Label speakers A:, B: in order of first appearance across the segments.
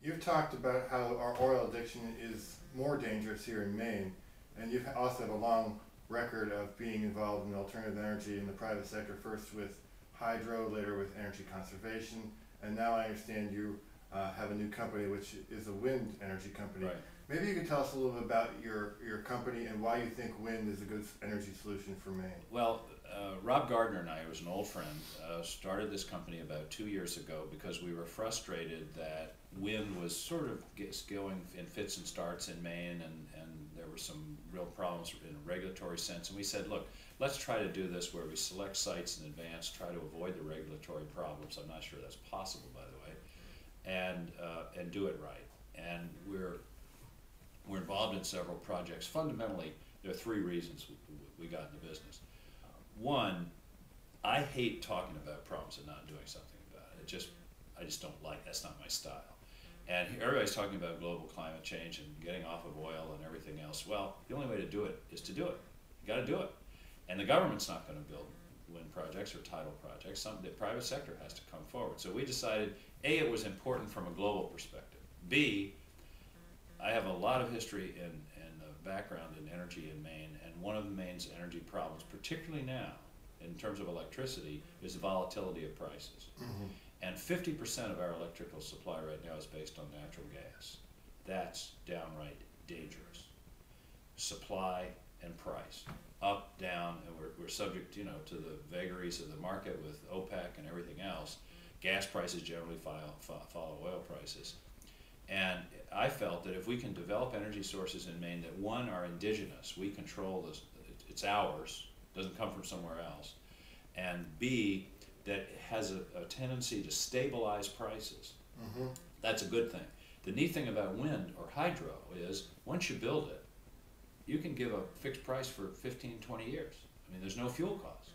A: You've talked about how our oil addiction is more dangerous here in Maine, and you also have a long record of being involved in alternative energy in the private sector, first with hydro, later with energy conservation, and now I understand you have a new company which is a wind energy company.
B: Right.
A: Maybe you could tell us a little bit about your company and why you think wind is a good energy solution for Maine.
B: Well, Rob Gardner and I, who was an old friend, started this company about 2 years ago because we were frustrated that wind was sort of going in fits and starts in Maine, and there were some real problems in a regulatory sense. And we said, look, let's try to do this where we select sites in advance, try to avoid the regulatory problems. I'm not sure that's possible, by the way, and do it right. And we're involved in several projects. Fundamentally, there are three reasons we got into business. One, I hate talking about problems and not doing something about it. I just don't like, that's not my style. And everybody's talking about global climate change and getting off of oil and everything else. Well, the only way to do it is to do it. You got to do it. And the government's not going to build wind projects or tidal projects. The private sector has to come forward. So we decided, A, it was important from a global perspective. B, I have a lot of history and background in energy in Maine, and one of the Maine's energy problems, particularly now, in terms of electricity, is the volatility of prices. Mm-hmm. And 50% of our electrical supply right now is based on natural gas. That's downright dangerous. Supply and price, up, down, and we're subject, to the vagaries of the market with OPEC and everything else. Gas prices generally follow oil prices. And I felt that if we can develop energy sources in Maine that, one, are indigenous, we control this, it's ours, doesn't come from somewhere else, and B, that has a tendency to stabilize prices, mm-hmm. That's a good thing. The neat thing about wind or hydro is once you build it, you can give a fixed price for 15, 20 years. I mean, there's no fuel cost.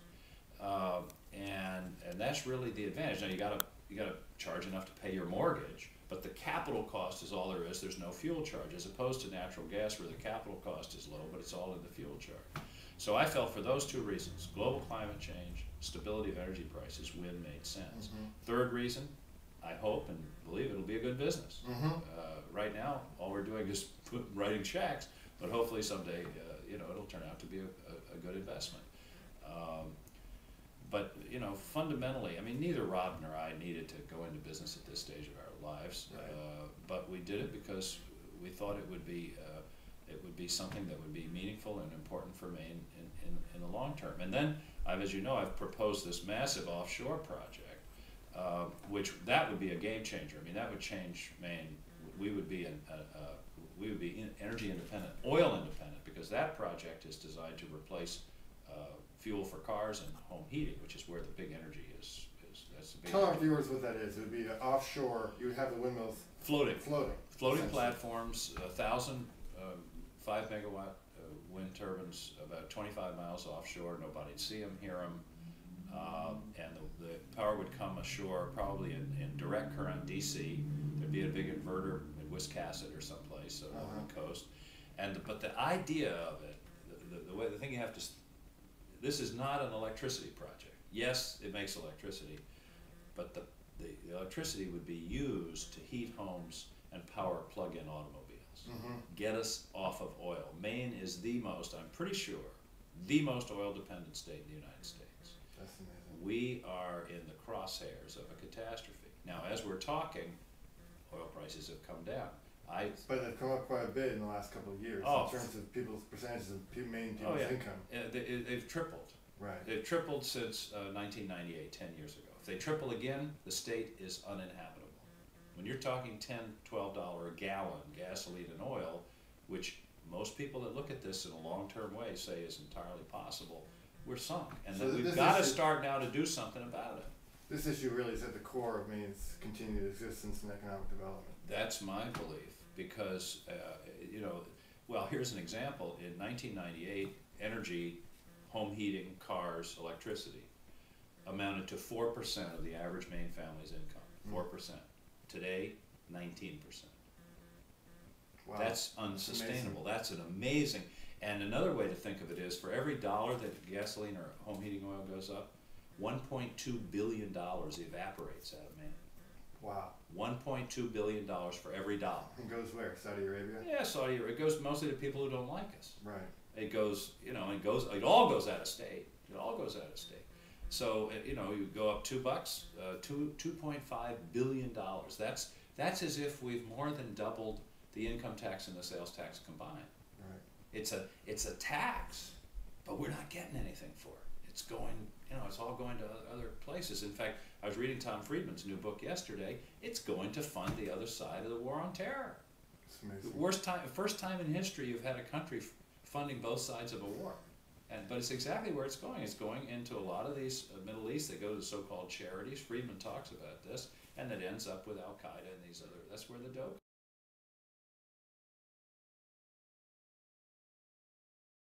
B: And that's really the advantage. Now you gotta charge enough to pay your mortgage, but the capital cost is all there is. There's no fuel charge, as opposed to natural gas where the capital cost is low, but it's all in the fuel charge. So I felt for those two reasons, global climate change, stability of energy prices, wind made sense. Mm-hmm. Third reason, I hope and believe it'll be a good business. Mm-hmm. Right now, all we're doing is writing checks, but hopefully someday, it'll turn out to be a good investment. But fundamentally, I mean, neither Rob nor I needed to go into business at this stage of our lives, right. But we did it because we thought it would be something that would be meaningful and important for Maine in the long term. And then, as you know, I've proposed this massive offshore project, which that would be a game changer. I mean, that would change Maine. We would be energy independent, oil independent, because that project is designed to replace fuel for cars and home heating, which is where the big energy is. That's the big.
A: Tell our viewers what that is. It would be offshore. You would have the windmills floating
B: platforms, 1,000 5 megawatt wind turbines, about 25 miles offshore. Nobody'd see them, hear them, and the power would come ashore, probably in direct current DC. There'd be a big inverter in Wiscasset or someplace along the coast. But the idea of it, the thing you have to. This is not an electricity project. Yes, it makes electricity, but the electricity would be used to heat homes and power plug-in automobiles. Mm-hmm. Get us off of oil. Maine is the most, I'm pretty sure, the most oil-dependent state in the United States.
A: That's amazing.
B: We are in the crosshairs of a catastrophe. Now, as we're talking, oil prices have come down.
A: But they've come up quite a bit in the last couple of years in terms of people's percentages of Maine people's income.
B: They've tripled.
A: Right.
B: They've tripled since 1998, 10 years ago. If they triple again, the state is uninhabitable. When you're talking $10, $12 a gallon gasoline and oil, which most people that look at this in a long-term way say is entirely possible, we're sunk. And so we've got to start now to do something about it.
A: This issue really is at the core of Maine's continued existence and economic development.
B: That's my belief, because, well, here's an example. In 1998, energy, home heating, cars, electricity amounted to 4% of the average Maine family's income, 4%. Today, 19%.
A: Wow.
B: That's unsustainable. That's an amazing, and another way to think of it is for every dollar that gasoline or home heating oil goes up, $1.2 billion evaporates out of Maine.
A: Wow.
B: $1.2 billion for every dollar.
A: And goes where? Saudi Arabia?
B: Yeah, Saudi Arabia. It goes mostly to people who don't like us.
A: Right.
B: It goes, you know, it all goes out of state. It all goes out of state. So, you know, you go up $2, $2.5 billion. That's as if we've more than doubled the income tax and the sales tax combined.
A: Right.
B: It's a tax, but we're not getting anything for it. It's going, you know, it's all going to other places. In fact, I was reading Tom Friedman's new book yesterday. It's going to fund the other side of the war on terror.
A: It's amazing.
B: First time in history you've had a country funding both sides of a war. But it's exactly where it's going. It's going into a lot of these Middle East. They go to so-called charities. Friedman talks about this, and it ends up with Al Qaeda and these other. That's where the dough